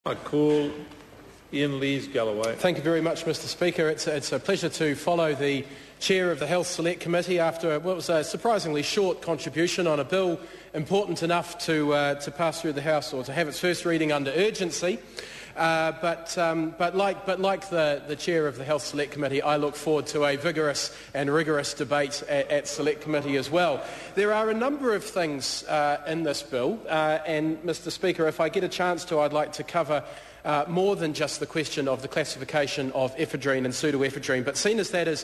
I call Ian Lees-Galloway. Thank you very much, Mr Speaker. It's a pleasure to follow the Chair of the Health Select Committee after what was a surprisingly short contribution on a bill important enough to pass through the House or to have its first reading under urgency. But like the Chair of the Health Select Committee, I look forward to a vigorous and rigorous debate at Select Committee as well. There are a number of things in this bill, and Mr Speaker, if I get a chance to, I'd like to cover more than just the question of the classification of ephedrine and pseudoephedrine, but seen as that has,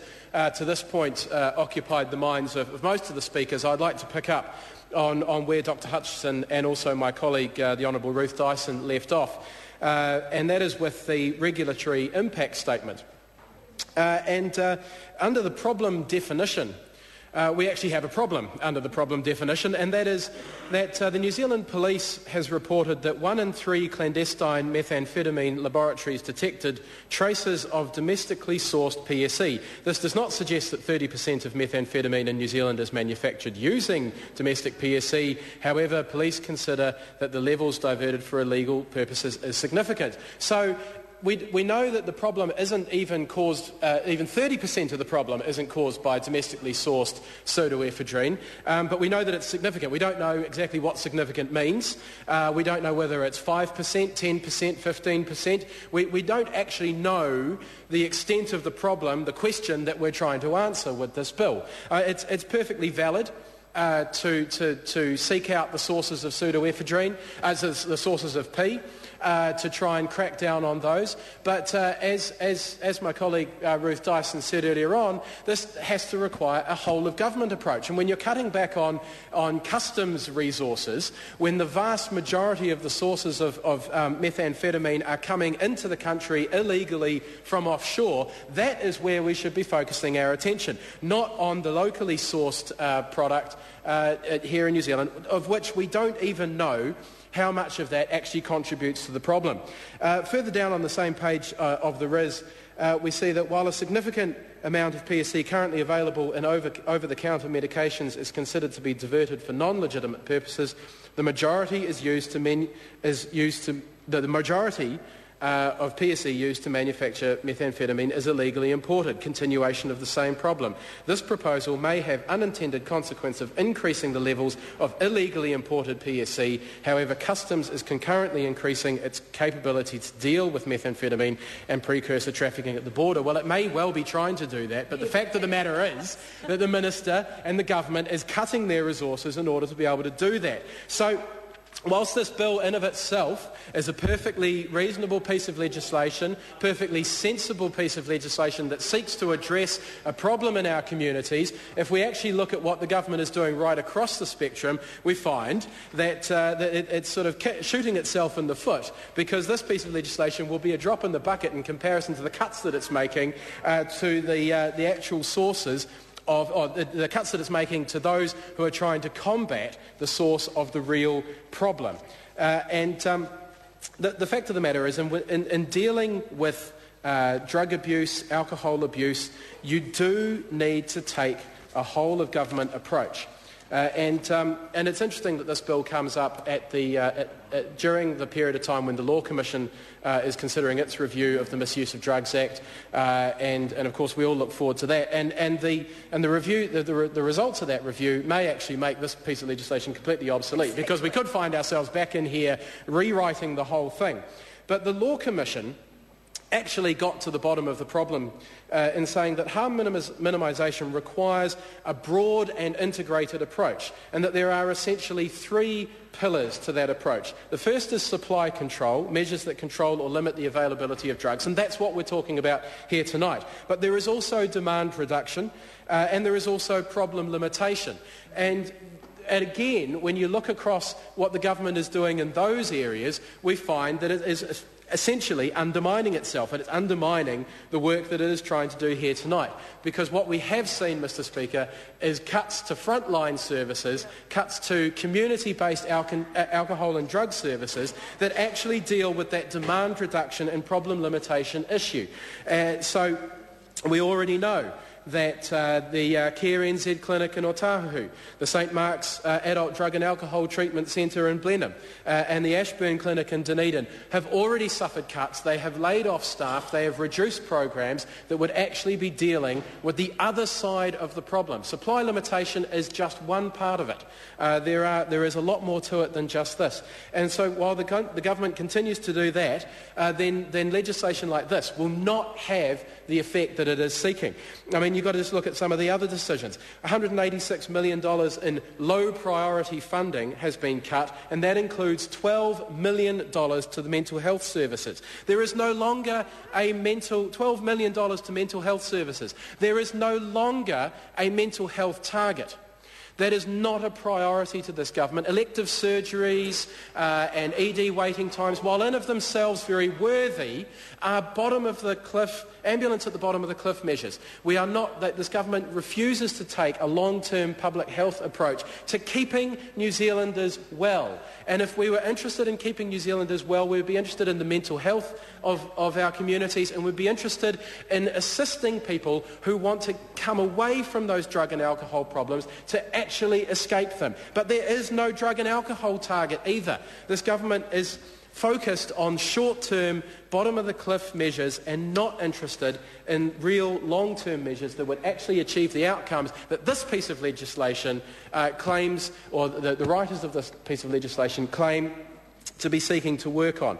to this point, occupied the minds of most of the speakers, I'd like to pick up on where Dr Hutchison and also my colleague, the Honourable Ruth Dyson, left off. And that is with the regulatory impact statement. Under the problem definition, we actually have a problem under the problem definition, and that is that the New Zealand Police has reported that 1 in 3 clandestine methamphetamine laboratories detected traces of domestically sourced PSE. This does not suggest that 30% of methamphetamine in New Zealand is manufactured using domestic PSE. However, police consider that the levels diverted for illegal purposes is significant. So we know that the problem isn't even caused, even 30% of the problem isn't caused by domestically sourced pseudoephedrine, but we know that it's significant. We don't know exactly what significant means. We don't know whether it's 5%, 10%, 15%. We don't actually know the extent of the problem, the question that we're trying to answer with this bill. It's perfectly valid to seek out the sources of pseudoephedrine, the sources of P, to try and crack down on those. But as my colleague Ruth Dyson said earlier on, this has to require a whole-of-government approach. And when you're cutting back on customs resources, when the vast majority of the sources of methamphetamine are coming into the country illegally from offshore, that is where we should be focusing our attention, not on the locally sourced product here in New Zealand, of which we don't even know how much of that actually contributes to the problem. Further down on the same page of the RIS, we see that while a significant amount of PSC currently available in over-the-counter medications is considered to be diverted for non-legitimate purposes, the majority of PSE used to manufacture methamphetamine is illegally imported, continuation of the same problem. This proposal may have unintended consequence of increasing the levels of illegally imported PSE. However, Customs is concurrently increasing its capability to deal with methamphetamine and precursor trafficking at the border. Well, it may well be trying to do that, but the fact of the matter is that the Minister and the Government is cutting their resources in order to be able to do that. So, whilst this bill in of itself is a perfectly reasonable piece of legislation, perfectly sensible piece of legislation that seeks to address a problem in our communities, if we actually look at what the government is doing right across the spectrum, we find that it's sort of shooting itself in the foot, because this piece of legislation will be a drop in the bucket in comparison to the cuts that it's making to the actual sources of the cuts that it's making to those who are trying to combat the source of the real problem. The fact of the matter is, in dealing with drug abuse, alcohol abuse, you do need to take a whole-of-government approach. And it's interesting that this bill comes up during the period of time when the Law Commission is considering its review of the Misuse of Drugs Act, and of course we all look forward to that. And the review, the results of that review may actually make this piece of legislation completely obsolete, because we could find ourselves back in here rewriting the whole thing. But the Law Commission actually got to the bottom of the problem in saying that harm minimisation requires a broad and integrated approach, and that there are essentially 3 pillars to that approach. The first is supply control, measures that control or limit the availability of drugs, and that's what we're talking about here tonight. But there is also demand reduction, and there is also problem limitation. And again, when you look across what the government is doing in those areas, we find that it is essentially undermining itself, and it's undermining the work that it is trying to do here tonight. Because what we have seen, Mr Speaker, is cuts to frontline services, cuts to community-based alcohol and drug services that actually deal with that demand reduction and problem limitation issue. So we already know that the Care NZ clinic in Otahuhu, the St Mark's Adult Drug and Alcohol Treatment Centre in Blenheim, and the Ashburn Clinic in Dunedin have already suffered cuts. They have laid off staff. They have reduced programs that would actually be dealing with the other side of the problem. Supply limitation is just one part of it. There is a lot more to it than just this. And so while the government continues to do that, then legislation like this will not have the effect that it is seeking. I mean, you've got to just look at some of the other decisions. $186 million in low priority funding has been cut, and that includes $12 million to the mental health services. There is no longer $12 million to mental health services. There is no longer a mental health target. That is not a priority to this government. Elective surgeries and ED waiting times, while in of themselves very worthy, are bottom of the cliff, ambulance at the bottom of the cliff measures. This government refuses to take a long-term public health approach to keeping New Zealanders well. And if we were interested in keeping New Zealanders well, we would be interested in the mental health of our communities, and we'd be interested in assisting people who want to come away from those drug and alcohol problems to actually escape them. But there is no drug and alcohol target either. This government is focused on short-term, bottom-of-the-cliff measures and not interested in real long-term measures that would actually achieve the outcomes that this piece of legislation claims, or the writers of this piece of legislation claim to be seeking to work on.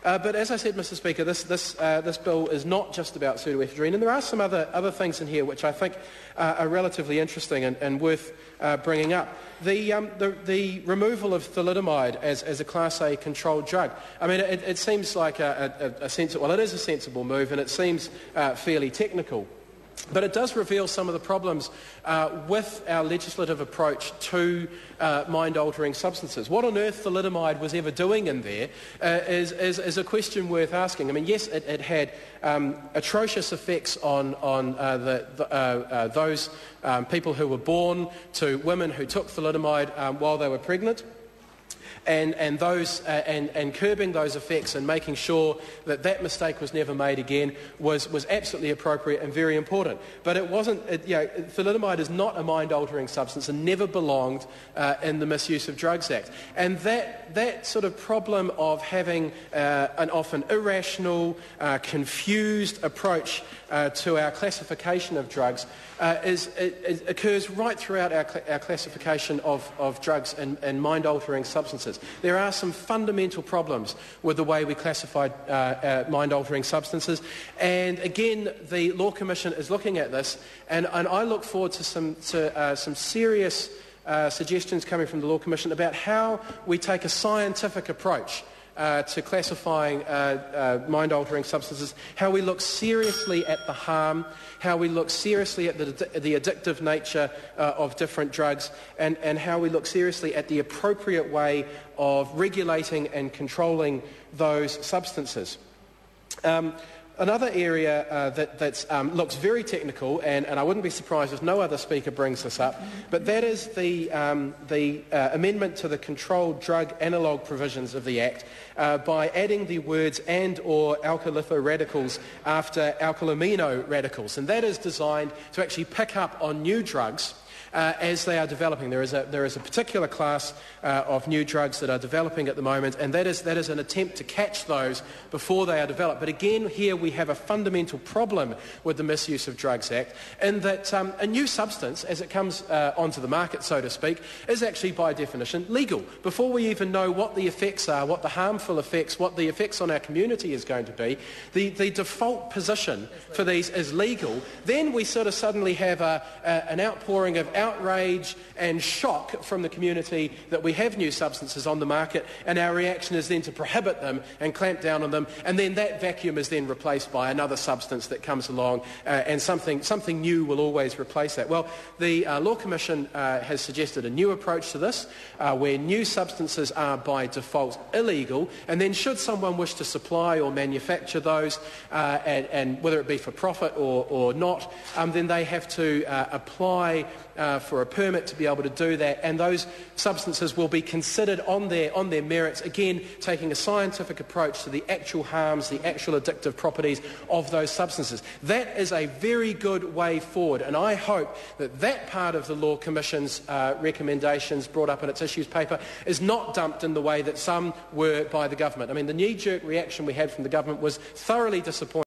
But as I said, Mr. Speaker, this bill is not just about pseudoephedrine, and there are some other things in here which I think are relatively interesting and worth bringing up. The removal of thalidomide as a Class A controlled drug. I mean, it seems like a sensible. Well, it is a sensible move, and it seems fairly technical. But it does reveal some of the problems with our legislative approach to mind-altering substances. What on earth thalidomide was ever doing in there is a question worth asking. I mean, yes, it had atrocious effects on those people who were born to women who took thalidomide while they were pregnant. And curbing those effects and making sure that mistake was never made again was absolutely appropriate and very important. But it wasn't. Thalidomide is not a mind-altering substance and never belonged in the Misuse of Drugs Act. And that sort of problem of having an often irrational, confused approach to our classification of drugs occurs right throughout our classification of drugs and mind-altering substances. There are some fundamental problems with the way we classify mind-altering substances, and again, the Law Commission is looking at this, and I look forward to some serious suggestions coming from the Law Commission about how we take a scientific approach to classifying mind-altering substances, how we look seriously at the harm, how we look seriously at the addictive nature of different drugs, and how we look seriously at the appropriate way of regulating and controlling those substances. Another area that looks very technical, and I wouldn't be surprised if no other speaker brings this up, but that is the amendment to the controlled drug analogue provisions of the Act by adding the words and or alkylipho radicals after alkylamino radicals. And that is designed to actually pick up on new drugs as they are developing. There is a particular class of new drugs that are developing at the moment, and that is an attempt to catch those before they are developed. But again, here we have a fundamental problem with the Misuse of Drugs Act, in that a new substance, as it comes onto the market, so to speak, is actually by definition legal. Before we even know what the effects are, what the harmful effects, what the effects on our community is going to be, the default position for these is legal. Then we sort of suddenly have an outpouring of outrage and shock from the community that we have new substances on the market, and our reaction is then to prohibit them and clamp down on them, and then that vacuum is then replaced by another substance that comes along, and something new will always replace that. Well, the Law Commission has suggested a new approach to this, where new substances are by default illegal, and then should someone wish to supply or manufacture those, and whether it be for profit or not, then they have to apply for a permit to be able to do that, and those substances will be considered on their merits, again taking a scientific approach to the actual harms, the actual addictive properties of those substances. That is a very good way forward, and I hope that that part of the Law Commission's recommendations brought up in its issues paper is not dumped in the way that some were by the government. I mean, the knee-jerk reaction we had from the government was thoroughly disappointing.